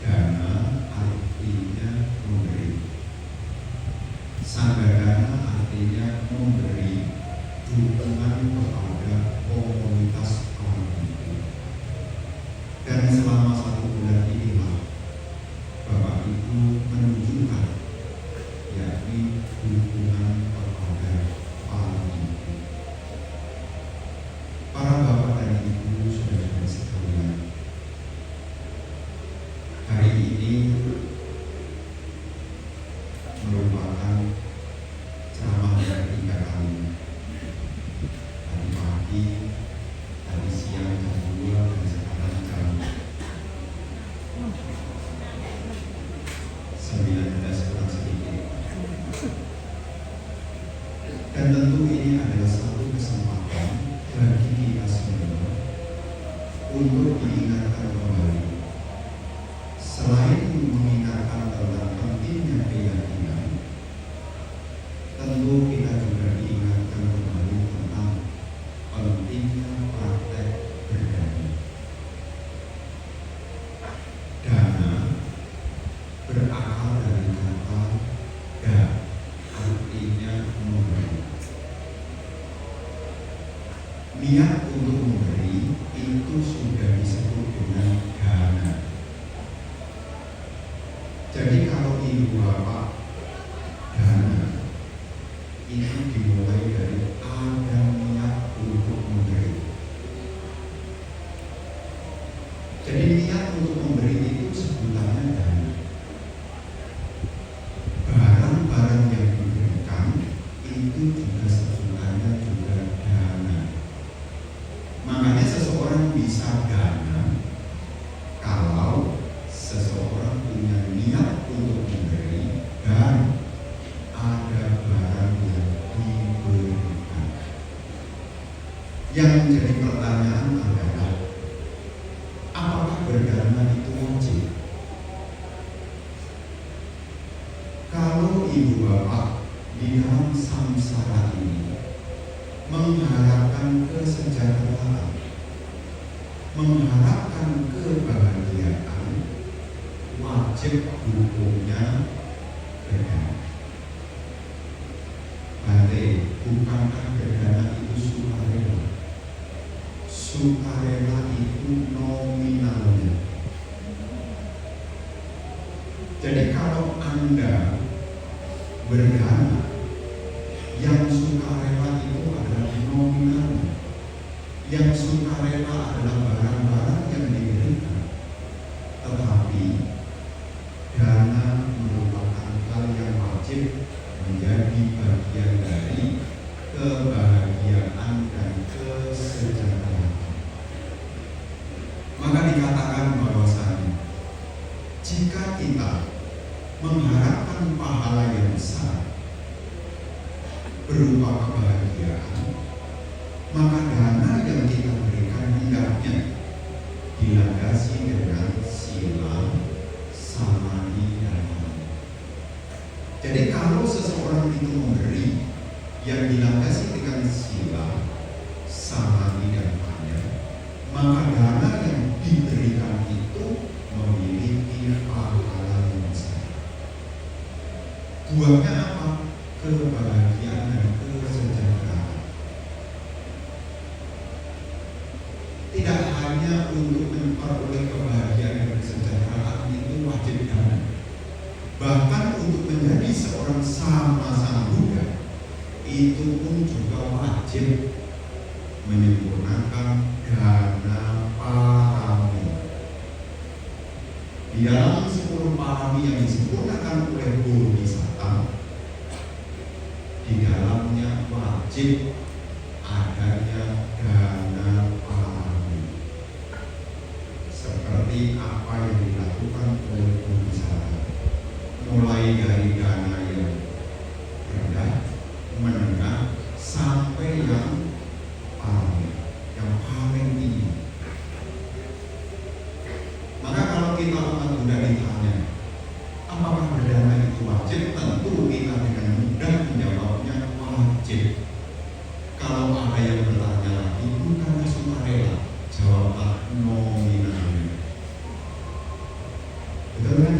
Dana artinya memberi. Jadi kalau ibu bapak dana itu dimulai dari ada niat untuk memberi. Jadi niat untuk memberi itu sebutannya dana. Barang-barang yang diberikan itu juga sebutannya juga dana. Makanya seseorang bisa dana kalau seseorang punya niat untuk memberi dan ada barang yang diberikan. Yang menjadi pertanyaan adalah, apakah berdana itu wajib? Kalau ibu bapak di dalam samsara ini mengharapkan kesejahteraan, mengharapkan kebahagiaan, wajib hukumnya berdana. Balik, bukankah berdana itu sukarela? Sukarela itu nominalnya. Jadi kalau Anda berdana, yang sukarela itu adalah nominalnya. Yang sukarela adalah barang-barang yang diberikan. Tetapi dana merupakan hal yang wajib menjadi bagian dari kebahagiaan dan kesejahteraan. Maka dikatakan bahwasanya jika kita mengharapkan pahala yang besar berupa kebahagiaan, maka dana yang kita berikan hendaknya dilandasi dengan sila, samadhi, dan dhamma. Jadi kalau seseorang itu memberi yang dilandasi dengan sila, samadhi, dan dhamma, maka dana yang diberikan itu memiliki pahala yang besar. Buahnya apa? Kebahagiaan dan kesejahteraan. Tidak hanya untuk memperoleh kebahagiaan dan kesejahteraan itu wajib dana. Bahkan untuk menjadi seorang sama Buddha itu pun juga wajib menyempurnakan dana parami. Di dalam 10 parami yang disempurnakan oleh Bodhisattva, di dalamnya wajib adanya dana parami. Seperti apa yang dilakukan oleh Bodhisattva, mulai dari dana yang rendah, menengah, sampai yang parami, yang paling tinggi. Maka kalau kita umat Buddha ditanya, apakah berdana itu wajib? Tentu kita dengan mudah menjawabnya wajib. Kalau ada yang bertanya lagi, bukannya sukarela? Jawablah nominalnya. Betul kan?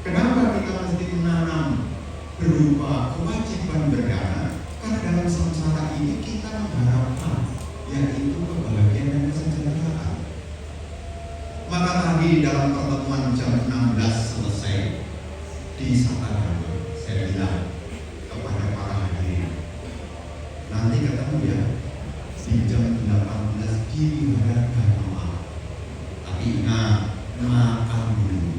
Kenapa kita mesti menanam berupa kewajiban berdana? Karena dalam samsara ini kita mengharapkan yaitu kebahagiaan dan kesejahteraan. Maka tadi dalam pertemuan jam 16 selesai di Satadharma, saya bilang kepada para hadirin, nanti ketemu ya di jam 18 di Wihara Dharma. Tapi ingat, makan dulu.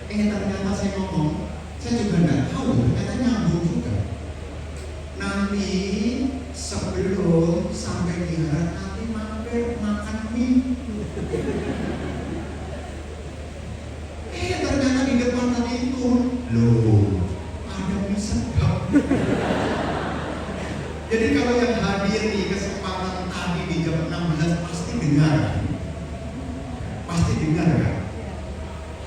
Ternyata saya ngomong, saya juga tidak tahu, ternyata nyambung juga. Nanti sebelum sampai Wihara, nanti mampir makan mie. Ternyata di depan tadi itu, loh, ada mie sedap. Jadi kalau yang hadir di kesempatan tadi di jam 16 pasti dengar. Pasti dengar kan?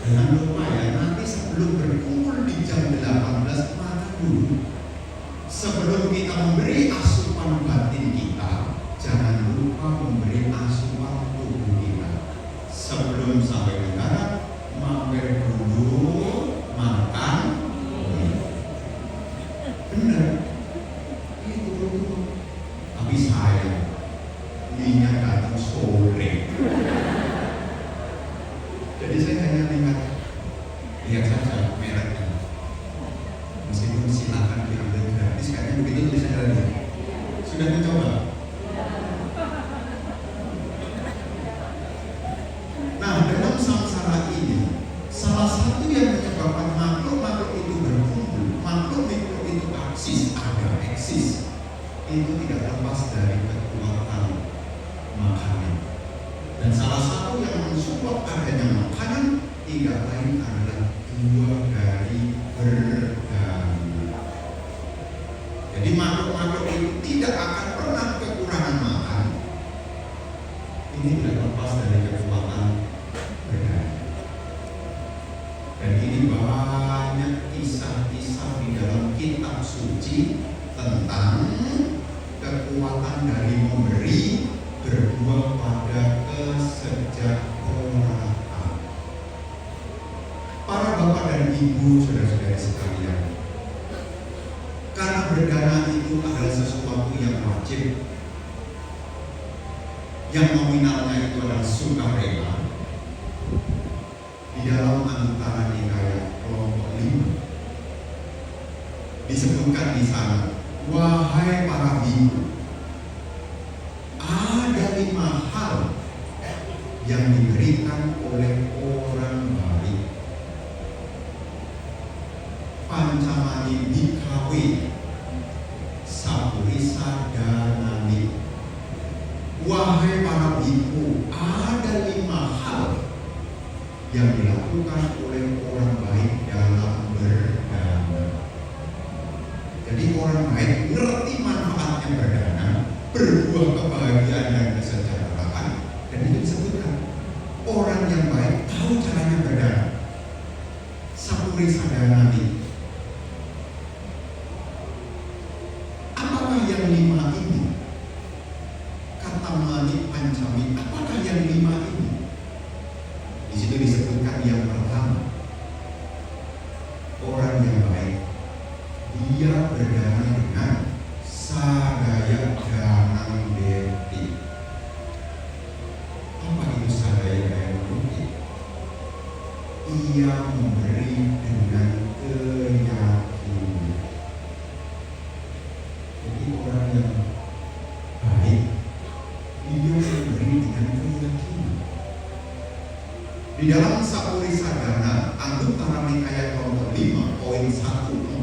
Jangan lupa ya, nanti sebelum berkumpul di jam 18 makan dulu. Sebelum kita memberi asupan batin kita, jangan lupa memberi asupan tubuh kita. Sebelum sampai negara, mampir dulu makan. Benar. Itu. Tapi saya minyak datang sore. Jadi saya hanya lihat saja mereknya. Meskipun silakan diambil gratis, kayaknya begitu tulisannya tadi. Sudah mencoba? Nah, dalam samsara ini, salah satu yang menyebabkan makhluk-makhluk itu berkumpul, makhluk-makhluk itu eksis, itu tidak lepas dari kekuatan makanan. Dan salah satu yang mensupport adanya makanan tidak lain adalah buah dari berdaun. Jadi makhluk-makhluk itu tidak akan pernah kekurangan makan. Ini tidak lepas dari kekuatan berdaun. Dan ini banyak kisah-kisah di dalam kitab suci tentang kekuatan dari memberi berbuah pada kesejahteraan. Para bapak dan ibu, saudara-saudari sekalian, karena berdana itu adalah sesuatu yang wajib, yang nominalnya itu adalah sukarela. Di dalam Antara Nikaya kelompok 5 disebutkan di sana, wahai para biku, ada 5 hal yang diberikan oleh orang baik. Pancamani bikawe sapurisa danami. Wahai para biku, ada 5 hal yang dilakukan oleh orang baik dalam berdana. Jadi orang baik ngerti manfaatnya berdana, berbuah kebahagiaan dan kesejahteraan, dan itu disebutkan orang yang baik tahu caranya berdana. Sapuri sadanani. Apakah yang 5 ini? Kata mani pancami. Apakah yang 5 ini? Di situ disebutkan yang pertama, orang yang baik dia berdana dengan sadaya danang beti. Apa itu sadaya danang beti? Ia memberi dengan keyakinan. Jadi orang yang baik dia memberi dengan keyakinan. Di dalam Sapuri Sadana Antara Nikaya kelompok 5 poin 148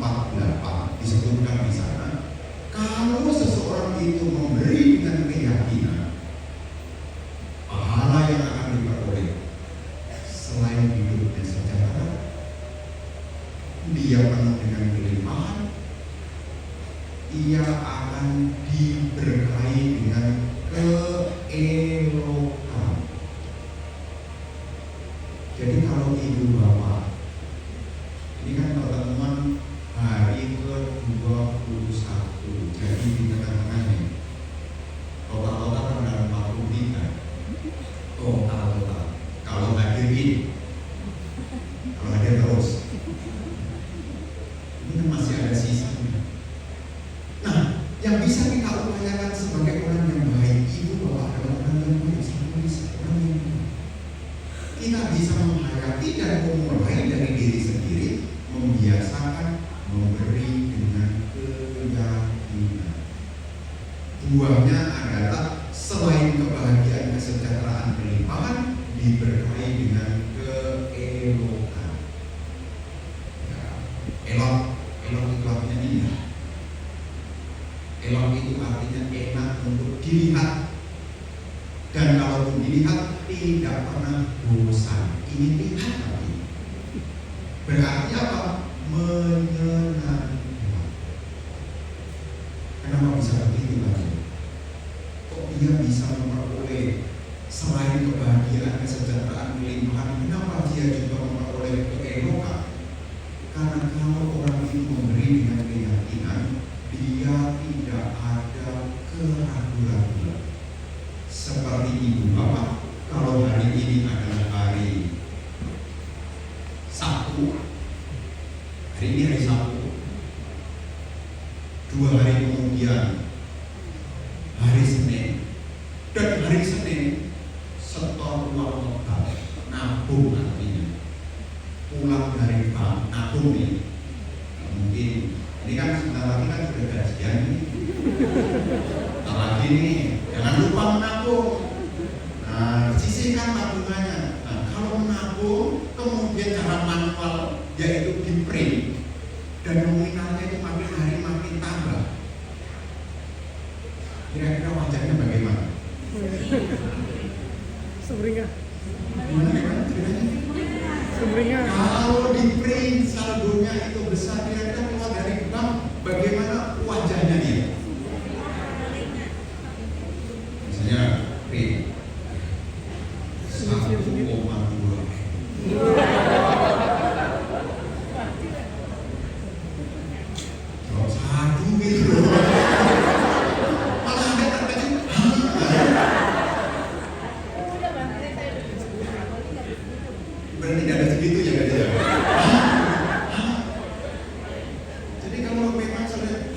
disebutkan di sana, kalau seseorang itu memberi dengan keyakinan, pahala yang akan diperoleh selain hidupnya sejahtera, dia penuh dengan kelimpahan, ia akan diberkahi dengan keelokan. Jadi kalau ibu bapak, ini kan pertemuan hari ke-21, jadi di tengah-tengahnya total kan ada 43 total. Kalau hadir ini, kalau hadir terus, ini kan masih ada sisanya. Nah, yang bisa kita upayakan sebagai orang yang baik, ibu bapak adalah orang yang baik, orang yang baik. Kita bisa menghayati dan memulai dari diri sendiri, membiasakan memberi dengan keyakinan. Buahnya adalah selain kebahagiaan, kesejahteraan, kelimpahan, diberkahi dengan keelokan. Ya, elok itu artinya indah. Elok itu artinya enak untuk dilihat. Dan kalau dilihat tidak pernah bosan. Ini lihat lagi. Berarti apa? Menyenangkan. Kenapa bisa begitu lagi? Kok dia bisa memperoleh selain kebahagiaan, kesejahteraan, kelimpahan, kenapa dia juga memperoleh keelokan? Karena kalau orang itu memberi dengan keyakinan, dia tidak ada keraguan-raguan. Seperti ibu bapak, kalau hari ini adalah hari Sabtu, hari ini hari Sabtu, 2 hari kemudian hari Senin, dan hari Senin setor uang total, nabung nanti kemudian cara manual yaitu di print dan nominalnya itu makin hari makin tambah. Kira-kira wajahnya bagaimana? Sumringah. Bagaimana ceritanya? Sumringah. Kalau di print saldonya itu besar, kira-kira keluar dari bank, bagaimana wajahnya dia? Misalnya print 1,2. Kalau satu gitu. Malah ada terkejut. Berarti tidak ada segitu ya guys ya. Jadi kalau memang sudah,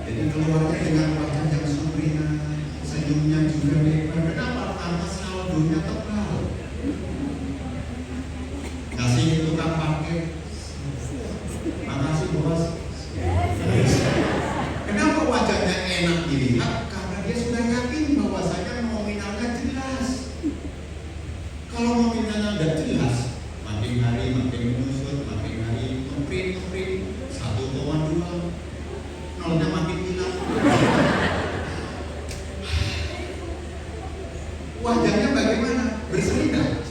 jadi keluarnya dengan wajah yang sumringah, senyumnya juga lebar. Kenapa? Karena saldonya tebal. Kasih tukang parkir. Makasih bos. Kenapa wajahnya enak dilihat? Karena dia sudah yakin bahwasanya nominalnya jelas. Kalau nominalnya tidak jelas, makin hari makin menyusut, makin hari ngeprint 1,2, nolnya makin hilang. Wajahnya bagaimana? Berselidah.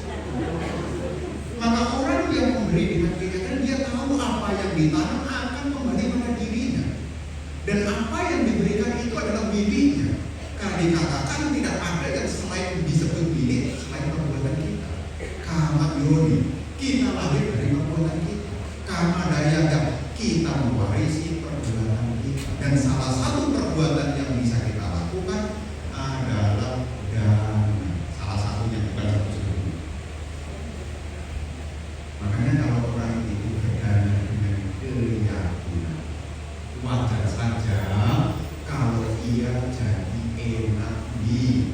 Maka orang yang memberi dengan kenyataan, dia tahu apa yang ditanam akan kembali pada dirinya. Dan apa yang diberikan itu adalah bibitnya. Karena dikatakan tidak ada yang selain disebut bibit selain perbuatan kita. Kama yoni, kita lahir dari perbuatan kita. Kama dayaga, kita mewarisi perbuatan kita. Dan salah satu perbuatan yang bisa kita lakukan adalah dana. Salah satunya bukan satu-satunya. Makanya kalau orang itu berdana dengan keyakinan, wajar saja kalau ia jadi enak di,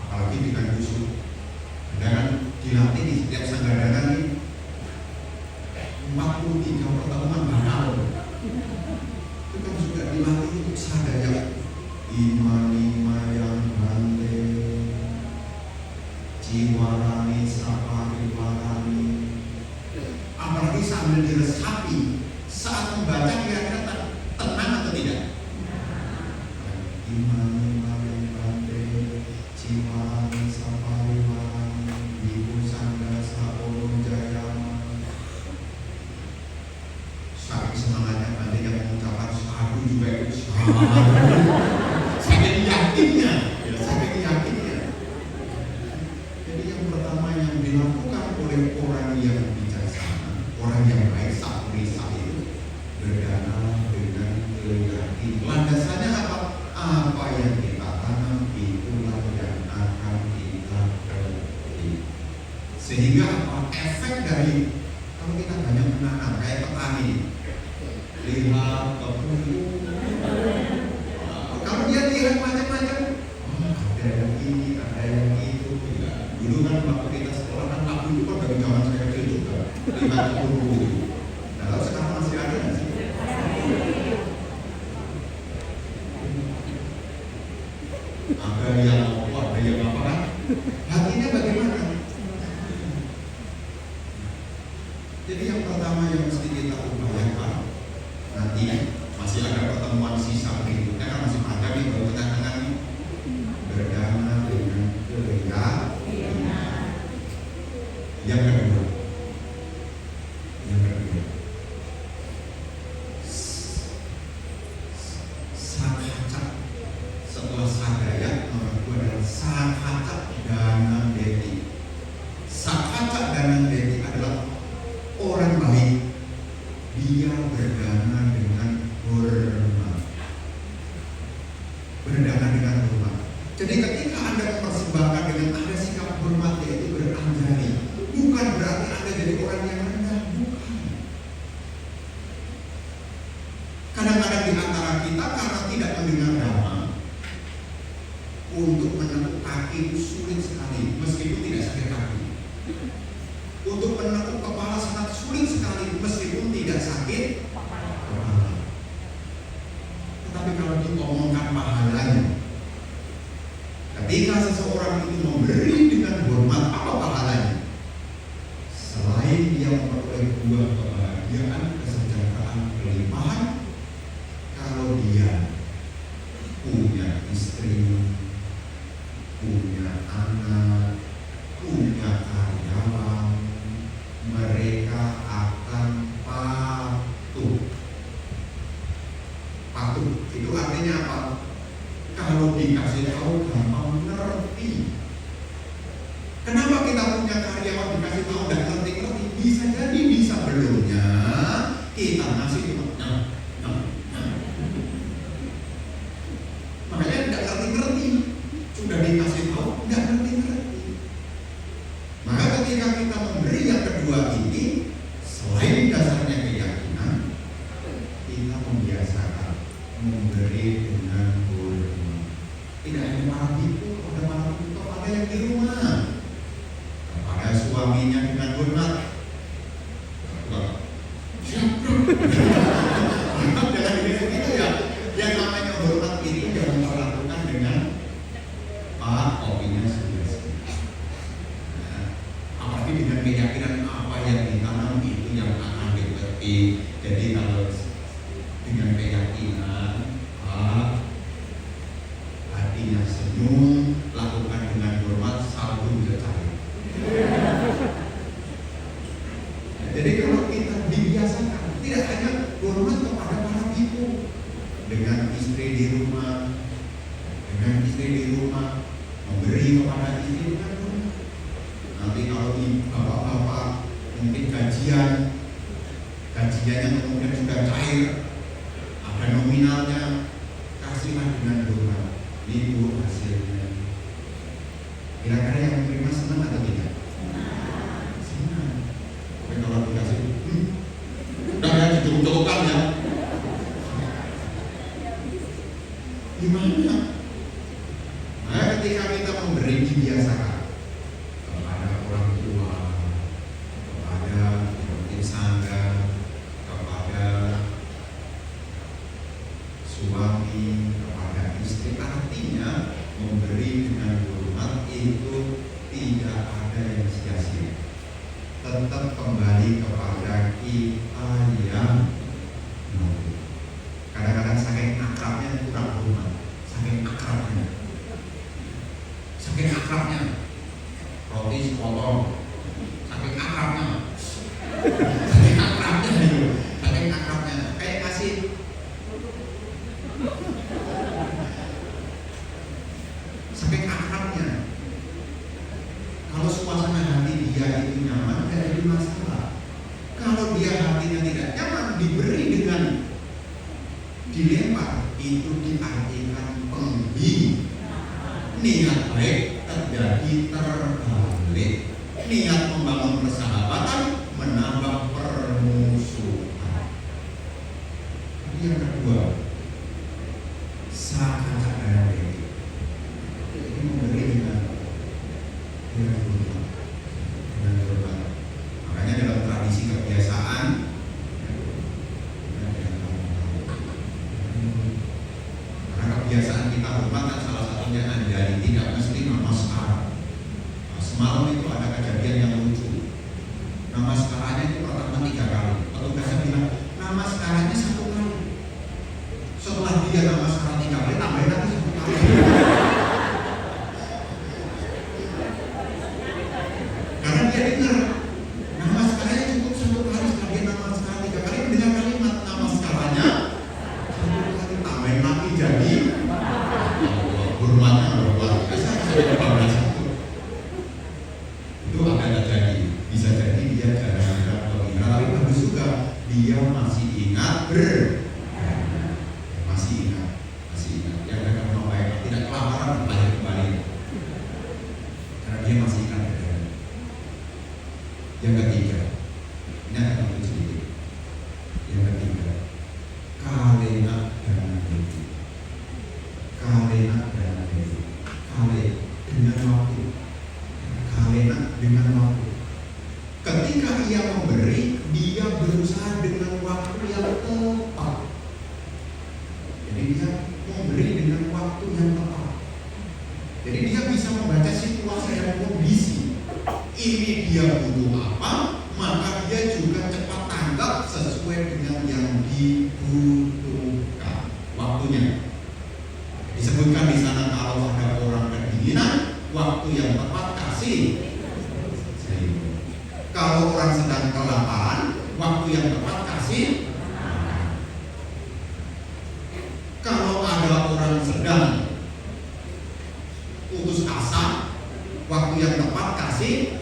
apalagi dengan usul. Dan dilatih di setiap sanggadangan ini 43 pertemuan bakal itu kan sudah dilatih untuk sadaya ima yang bante jiwarani sapariwarani, apalagi sambil diresapi saat membaca kira-kira tenang atau tidak? Ima yang bante jiwarani sapariwarani ibu sangga saono jayama. Saking semangatnya bante yang mengucapkan sadu juga ikut sadu. Saking yakinnya, ya, saking yakinnya. Jadi yang pertama yang dilakukan oleh orang yang bijaksana, orang yang baik saat riset itu berdana dengan keyakinan. Landasannya apa? Apa yang kita tanam itulah yang akan kita petik. Sehingga apa? Efek dari kalau kita banyak menanam kayak petani, lihat kebun. Kalau dia lihat macam-macam, ada yang ini, ada yang itu. Ya. Dulu kan waktu kita sekolah kan labu itu kan dari zaman saya kecil juga, lihat kebun itu. Nah, lalu sekarang masih ada nggak sih? Ada yang apa, ada yang apa kan? Hatinya bagaimana? Jadi yang pertama yang mesti kita upayakan, nanti masih ada pertemuan sisa berikutnya kan masih panjang nih baru tengah-tengah nih, berdana dengan keyakinan. Yang kedua, sakacak. Setelah sadaya, nomor 2 adalah sakacak dana deti. Sakacak dana deti adalah orang baik. Dia berdana dengan hormat. Berdana dengan hormat. Jadi ketika Anda mempersembahkan dengan ada sikap hormat, yaitu beranjali, bukan berarti Anda jadi orang yang rendah, bukan. Kadang-kadang di antara kita karena tidak mendengar dhamma, untuk menekuk kaki itu sulit sekali, meskipun tidak sakit kaki. Untuk menekuk kepala sangat sulit sekali, meskipun tidak sakit kepala. Tetapi kalau diomongkan pahalanya, ketika seseorang itu memberi dengan hormat, apa kita punya karyawan dikasih tahu nggak ngerti-ngerti, bisa jadi bisa belumnya kita ngasih cuma makanya nggak ngerti-ngerti, sudah dikasih tahu nggak ngerti-ngerti. Maka ketika kita memberi yang kedua ini, selain dasarnya keyakinan, kita membiasakan memberi dengan hormat. Tidak hanya para biku, kepada yang di rumah, kepada suaminya dengan hormat. Jangan gitu ya. Yang namanya hormat itu jangan dilakukan dengan kopinya sudah. Apalagi dengan keyakinan apa yang ditanam itu yang akan dipetik. Jadi kalau dengan keyakinan hatinya senyum, lakukan dengan hormat, saldo bisa cari. Jadi kalau kita dibiasakan, tidak hanya hormat kepada para ibu, dengan istri di rumah, memberi kepada istri dengan hormat. Nanti kalau bapak-bapak mungkin gajiannya kemudian sudah cair, ada nominalnya, kasihlah dengan hormat. Ini Bu hasilnya. Kira-kira yang menerima senang atau tidak? Senang. Tapi kalau dikasih, udah ya dicucukkan ya. Gimana? Nah, ketika kita memberi dibiasakan kepada orang tua, kepada tim sangga, kepada suami, kepada istri, artinya memberi dengan hormat itu tidak ada yang sia-sia. Tetap kembali kepada kita yang memberi. Kadang-kadang saking akrabnya kurang hormat, saking akrabnya roti sepotong, saking akrabnya kayak kasih saking akrabnya. Kalau suasana hati dia itu nyaman, tidak jadi masalah. Kalau dia hatinya tidak nyaman, diberi dengan dilempar, itu diartikan penghi. Niat baik terjadi terbalik. Niat membangun persahabatan menambah permusuhan. Yang kedua, sangat baik. Ini memberi dengan hormat. Makanya dalam tradisi kebiasaan, karena kebiasaan kita hormat kan salah satunya dari tidak mesti namaskar. Semalam itu ada kejadian yang lucu. Namaskaranya itu pertama 3 kali. Petugasnya bilang namaskaranya 1 kali. Setelah dia namaskar 3 kali, tambahin lagi 1 kali. Karena dia dengar namaskaranya cukup 1 kali, setelah dia namaskar 3 kali, mendengar kalimat namaskaranya 1 kali, tambahin lagi jadi hormatnya luar biasa. Itu akan terjadi. Bisa jadi dia jarang-jarang mengira, tapi bagus juga dia masih ingat masih ingat. Yang mereka mau baik, tidak kelaparan kembali. Karena dia masih ingat berjalan. Yang ketiga, ini akan lebih sedikit. Yang ketiga, kalena dan dewi. Kalena dengan waktu. Kalena dengan waktu. Ketika ia memberi, dia berusaha dengan waktu yang tepat. Jadi dia memberi dengan waktu yang tepat. Jadi dia bisa membaca situasi dan kondisi. Ini dia butuh apa, maka dia juga cepat tanggap sesuai dengan yang dibutuhkan waktunya. Disebutkan di sana kalau ada orang kedinginan, waktu yang tepat kasih. Kalau orang sedang kelaparan, waktu yang tepat kasih. Kalau ada orang sedang putus asa, Waktu yang tepat kasih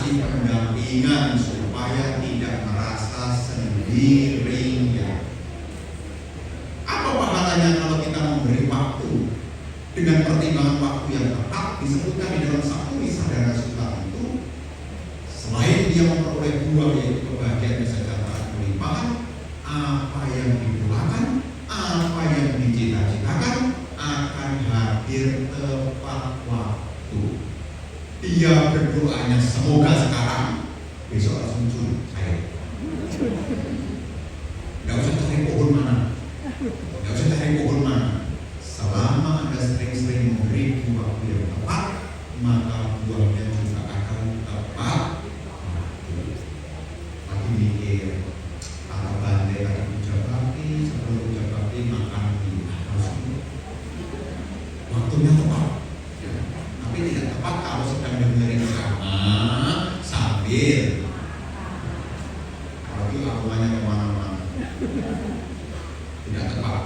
pendampingan supaya tidak merasa sendirinya. Apa pahalanya kalau kita memberi waktu dengan pertimbangan waktu yang tepat? Disebutkan di dalam 1 Sadara Surat itu, selain dia memperoleh buah yaitu kebahagiaan dan kesejahteraan kelimpahan, apa yang didoakan, apa yang dicita-citakan akan hadir tepat waktu. Dia berdoanya semoga sekarang, besok langsung cair. Gak usah cari pohon mana, gak usah cari pohon mana. Selama Anda sering-sering memberi di waktu yang tepat, maka buahnya juga akan tepat waktu. Lagi mikir, para bandai lagi ucap bakti, sebelum ucap bakti makan di atas. Waktunya tepat. Tapi tidak tepat kalau sedang dengerin ceramah sambil kalau aromanya kemana-mana, tidak tepat.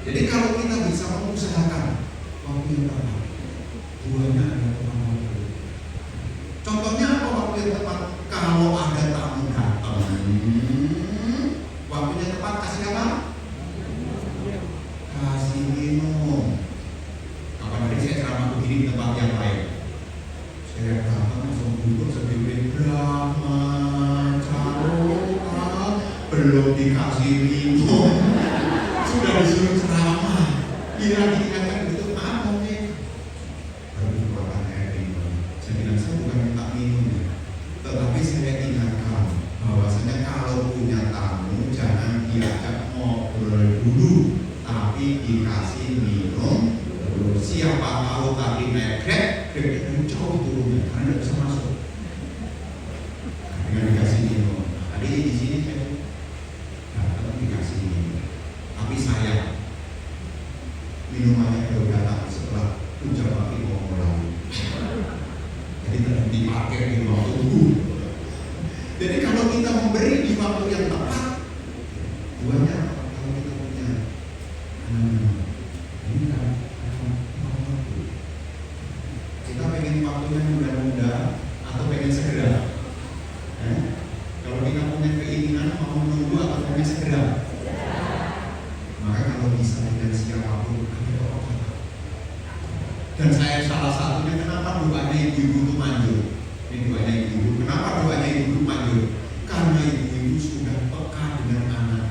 Jadi kalau kita bisa mengusahakan waktu yang tepat, buahnya ada tepat waktu. Contohnya apa waktu yang tepat? Kalau ada tamu datang, waktunya tepat kasih apa? Kasih minum. Kapan hari saya ceramah begini di tempat yang lain, saya datang langsung duduk sebibir Brahma Caroka, belum dikasih minum sudah disuruh ceramah. Dia diingatkan begitu, maaf nih baru dikeluarkan air minum. Saya bilang saya bukan minta minum ya, tetapi saya ingatkan bahwasanya kalau punya tamu jangan diajak ngobrol dulu, tapi dikasih minum. Siapa tahu tadi naik grab jauh turunnya karena tidak bisa masuk. Dengan dikasih minum, tadi di sini saya datang dikasih minum, tapi sayang minumannya baru datang setelah ucap bakti mau mulai. Jadi tidak dipakai di ruang tunggu. Jadi kalau kita memberi di waktu yang tepat, buahnya kalau kita punya ini kan kita pengen waktunya muda-muda atau pengen segera. Kalau kita punya keinginan mau menunggu atau pengen segera, maka kalau bisa dengan siapapun ada doa. Dan saya salah satunya kenapa doanya ibu-ibu itu manjur. Ini doanya ibu-ibu. Kenapa doanya ibu-ibu manjur? Karena ibu-ibu sudah peka dengan anak.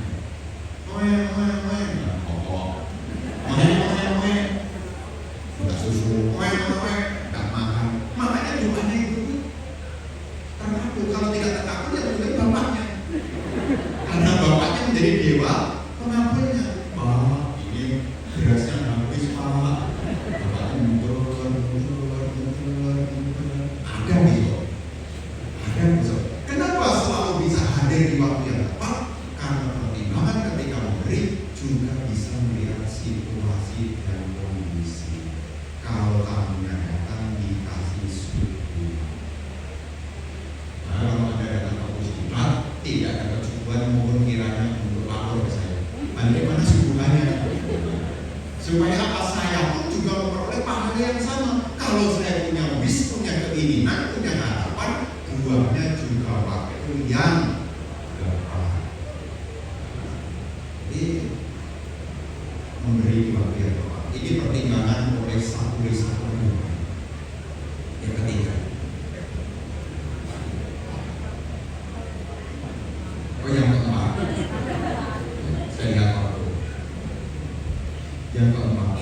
Sudah susu, tak makan. Makanya doanya ibu-ibu tertakut. Kalau tidak tertakut ya menjadi bapaknya. Karena bapaknya menjadi dewa pengampunnya. Pak, ini berasnya habis Pak. Bapaknya mundur. Ada besok. Kenapa selalu bisa hadir di waktu yang tepat? Karena pertimbangan ketika memberi juga bisa melihat situasi dan kondisi. Kalau tamunya datang dikasih suhu. Nah, kalau Anda datang ke puskesmas tidak ada kecukupan maupun kiranya untuk lapor ke saya. Bagaimana suhuannya? Supaya apa? Saya pun juga memperoleh pahala yang sama. Kalau saya punya wish, punya keinginan, punya harapan, buahnya juga waktu yang tepat. Jadi memberi waktu yang tepat. Ini pertimbangan oleh satu risiko. Yang ketiga, yang keempat, saya lihat waktu. Yang keempat,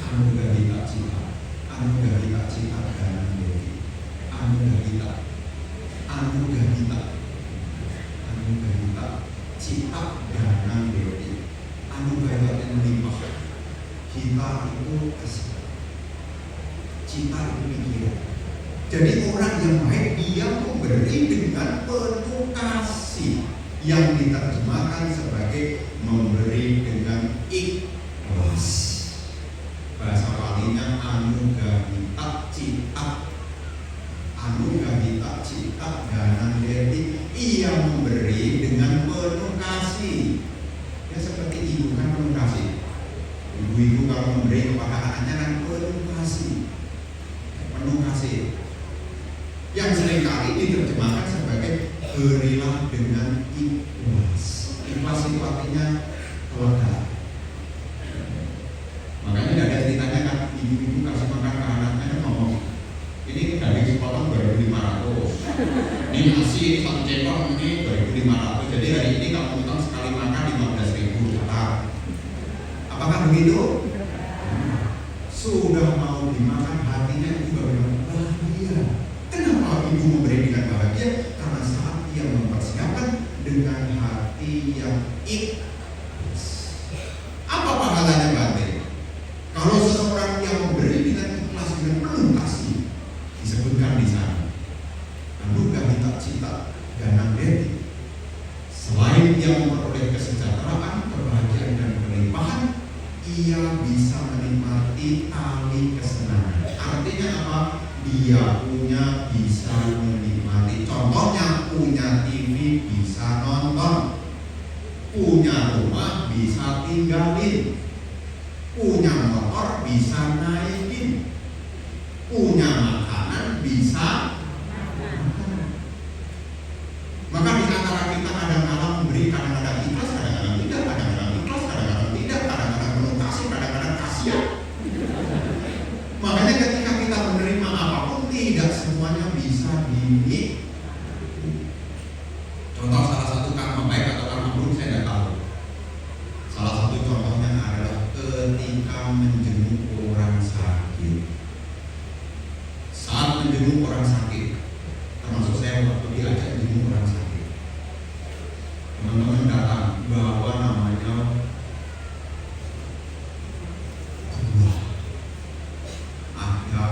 anugerah kita cita, anugerah kita cita dan dewi, anugerah kita cita dan dewi, anugerah yang melimpah. Kita itu kasih, cita itu pikiran. Jadi orang yang baik dia memberi dengan penuh kasih, yang diterjemahkan sebagai memberi dengan ikhlas. Bahasa palinya anugahita cita, anugahita cita danan deti. Ia memberi dengan penuh kasih. Ya seperti ibu kan penuh kasih. Ibu kalau memberi kepada anaknya kan penuh kasih, penuh kasih. Yang seringkali diterjemahkan sebagai berilah dengan ikhlas. Ikhlas itu artinya lega. Makanya tidak ada ceritanya kan ibu-ibu kasih makan ke anaknya ngomong, ini daging sepotong 2.500, ini nasi ini 1 cendol ini 2.500. Jadi hari ini kamu utang sekali makan 15.000 catat. Apakah begitu? Sudah mau dimakan hatinya itu bagaimana? Bahagia. Kenapa ibu memberi dengan bahagia? Karena saat ia mempersiapkan dengan hati yang ikhlas. Apa pahalanya Bante? Kalau seseorang yang memberi dengan ikhlas dengan penuh kasih, disebutkan di sana, lalu kita cita ganang deti. Selain ia memperoleh kesejahteraan, kebahagiaan dan kelimpahan, ia bisa menikmati tali kesenangan. Artinya apa? Dia punya bisa menikmati. Contohnya punya TV bisa nonton, punya rumah bisa tinggalin, punya motor bisa naikin, punya makanan bisa makan. Maka di antara kita kadang-kadang memberi, kadang-kadang ikhlas, kadang-kadang tidak, kadang-kadang ikhlas, kadang-kadang tidak, kadang-kadang penuh kasih, kadang-kadang kasihan. Makanya ketika kita menerima apapun, tidak semuanya bisa dinikmati. Contoh salah satu karma baik atau karma buruk saya tidak tahu. Salah satu contohnya adalah ketika menjenguk orang sakit. Saat menjenguk orang sakit, termasuk saya waktu diajak menjenguk orang sakit, teman-teman datang bawa namanya buah, ada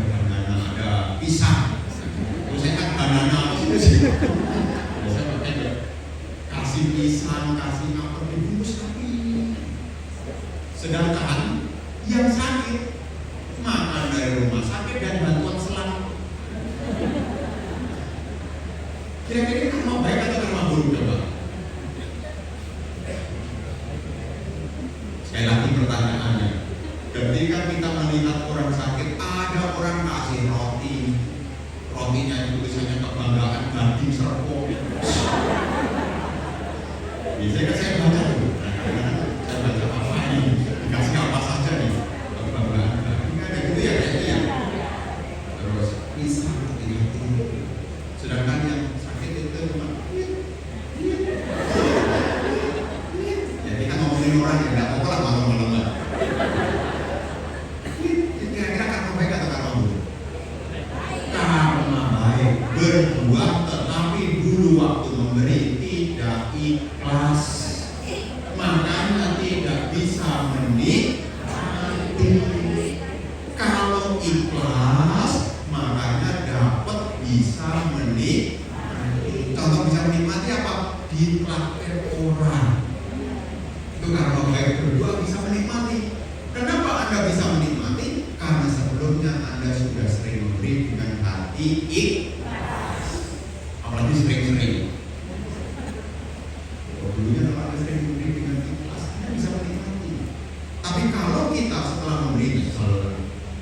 banana, ada pisang. Terus saya kan banana apa sih? Saya pakai kasih pisang, kasih apa dibungkus tapi. Sedangkan yang sakit makan dari rumah sakit dan bantuan selang. Kira-kira ini karma baik atau karma buruk coba? Sekali lagi pertanyaannya, ketika kita melihat orang sakit, ada orang kasih roti, rotinya itu tulisannya kebanggaan daging serpong. Biasanya kan saya baca dulu, saya baca apa ini, dikasih apa saja nih, kebanggaan daging ada gitu ya kayaknya. Terus pisang hati-hati. Sedangkan yang sakit itu cuma ya kita ngomongin orang yang tidak apa-apa lah malam-malam lah. Kira-kira karma baik atau karma buruk? Karma baik, berbuat tetapi dulu waktu memberi tidak ikhlas, makanya tidak bisa menikmati. Kalau ikhlas, makanya dapat bisa menikmati. Contoh bisa menikmati apa? Ditraktir orang. Itu karma baik, berdua bisa menikmati. Kenapa Anda bisa menikmati? Karena sebelumnya Anda sudah sering memberi dengan hati ikhlas. Apalagi sering-sering. Dulunya kalau Anda sering memberi dengan ikhlas, Anda bisa menikmati. Tapi kalau kita setelah memberi misal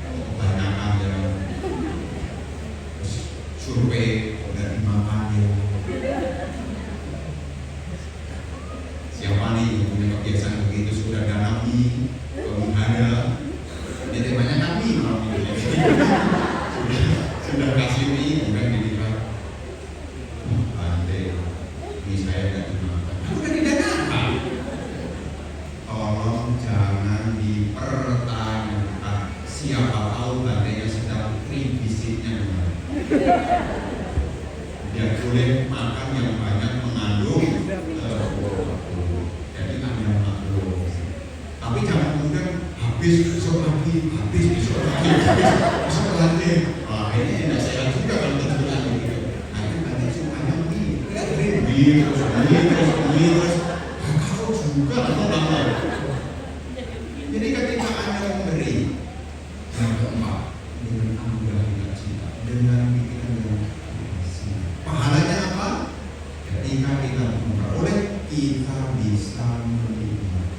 kebanyakan ya, survei udah dimakan ya. Siapa nih yang punya kebiasaan begitu sudah ada mie, ada, ya temanya kan mie malam ini. sudah kasih mie, kemudian dilihat, Bante, mie saya tidak dimakan. Sudah didanyakan. Tolong jangan dipertanyakan. Siapa tahu Bantenya sedang revisitnya kemarin. Dia boleh makan yang banyak mengandung jadi Anda maklum. Tapi jangan kemudian habis besok lagi, habis besok lagi, habis besok lagi. Wah ini tidak sehat juga kalau terus gitu. Nanti nanti sukanya mie terus. Kau juga lama-lama. Jadi ketika Anda memberi, yang keempat dengan anugerah yang cinta, dengan pikiran yang kasih. Pahalanya apa? Ketika kita memperoleh, kita bisa menikmati.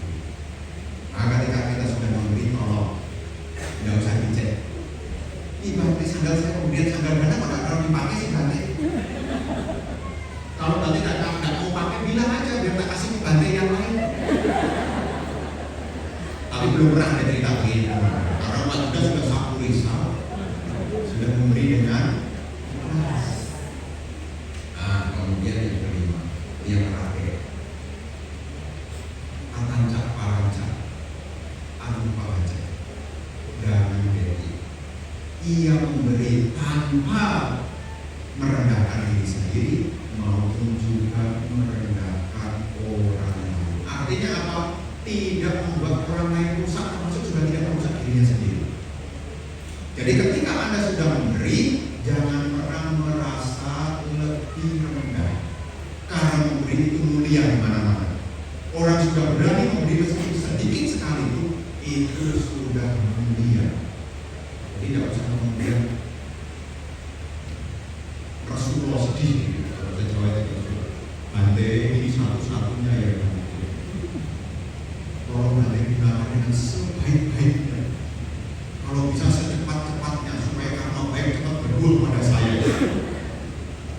pemberian sanggar-sanggar pada orang dipakai sih Bante. Kalau Bante nggak mau pakai, bilang aja biar tak kasih ke Bante yang lain. Tapi belum pernah ada cerita begini. Karena Pak Judas sudah sapu risau, sudah memberi dengan ikhlas. Nah, kemudian yang kelima, yang terakhir, atancak parancak, anu pawaca, jangan jadi. Ia memberi tanpa merendahkan diri sendiri maupun juga merendahkan orang lain. Artinya apa? Tidak membuat orang lain rusak, termasuk juga tidak merusak dirinya sendiri. Jadi ketika Anda sudah memberi, jangan pernah merasa lebih rendah. Karena memberi itu mulia di mana-mana. Orang sudah berani memberi meskipun sedikit sekali itu sudah mulia. Jadi tidak usah kemudian Rasulullah sedih gitu. Kalau saya Jawa itu Bante ini satu-satunya ya Bante. Kalau Bante digunakan dengan sebaik-baiknya, kalau bisa secepat-cepatnya supaya karena baik cepat berbuat pada saya.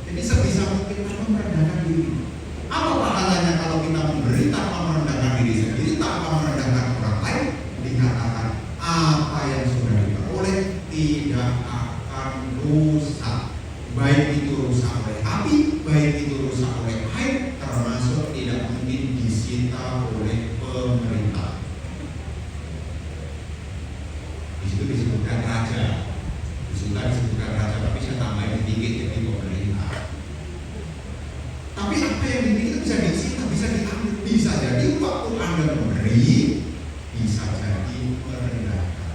Jadi sebisa mungkin tanpa merendahkan diri. Apa pahalanya kalau kita memberi tanpa merendahkan diri sendiri, tanpa merendahkan orang lain? Dikatakan apa yang sudah diperoleh tidak akan rusak. Baik itu rusak oleh api, baik itu rusak oleh air, termasuk tidak mungkin disita oleh pemerintah. Di situ disebutkan raja, disebutkan raja, tapi saya tambahin sedikit jadi pemerintah. Tapi apa yang dimiliki itu bisa disita, bisa diambil, bisa jadi waktu Anda memberi, bisa jadi merendahkan,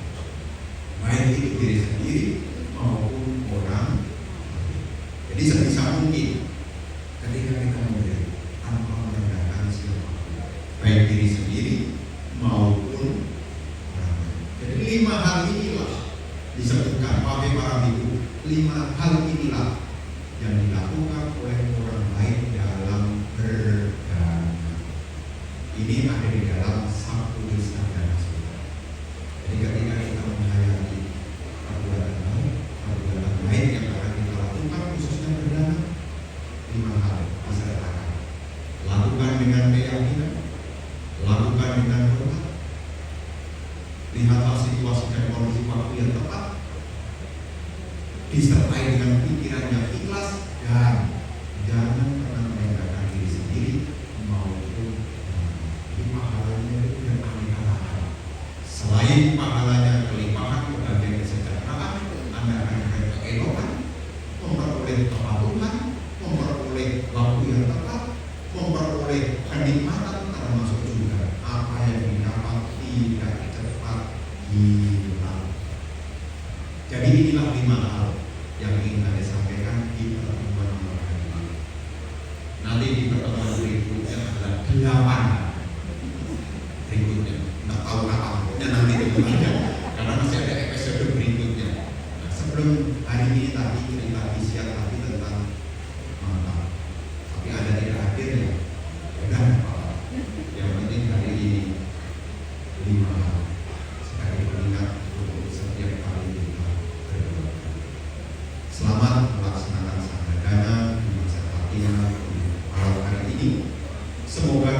baik itu diri sendiri maupun orang. Jadi sebisa mungkin ketika kita memberi tanpa merendahkan siapapun, baik diri sendiri maupun orang lain. Jadi 5 hal inilah disebutkan oleh para biku. 5 hal inilah yang dilakukan oleh orang lain dalam berdana. Ini ada di dalam satu Sabda Rasul. Jadi ketika kita menghayati perbuatan baik yang akan kita lakukan khususnya berdana, 5 hal disertakan. Lakukan dengan keyakinan, lakukan dengan hormat, lihatlah situasi dan kondisi waktu yang tepat, disertai dengan pikiran yang ikhlas, dan jangan pernah merendahkan diri sendiri maupun di pahalanya itu beraneka-ragam. Selain pahalanya kelimpahan berbagai kesejahteraan, Anda akan memperoleh keelokan, memperoleh kepatuhan, memperoleh waktu yang tepat, memperoleh kenikmatan, termasuk juga apa yang didapat tidak cepat hilang. Jadi inilah 5 hal yang ingin saya sampaikan di pertemuan kali ini. Nanti di pertemuan berikutnya adalah 8 berikutnya. Nggak tahu kapan, pokoknya nanti aja. Karena masih ada episode berikutnya. Nah, sebelum hari ini tadi kita siang tadi tentang mantap. Tapi ada tidak akhirnya. Udah apa? Yang penting hari ini 5 hal. Sekali mengingat untuk setiap kali kita berdoa. Selamat melaksanakan sanggadana di masa latihan malam hari ini. Semoga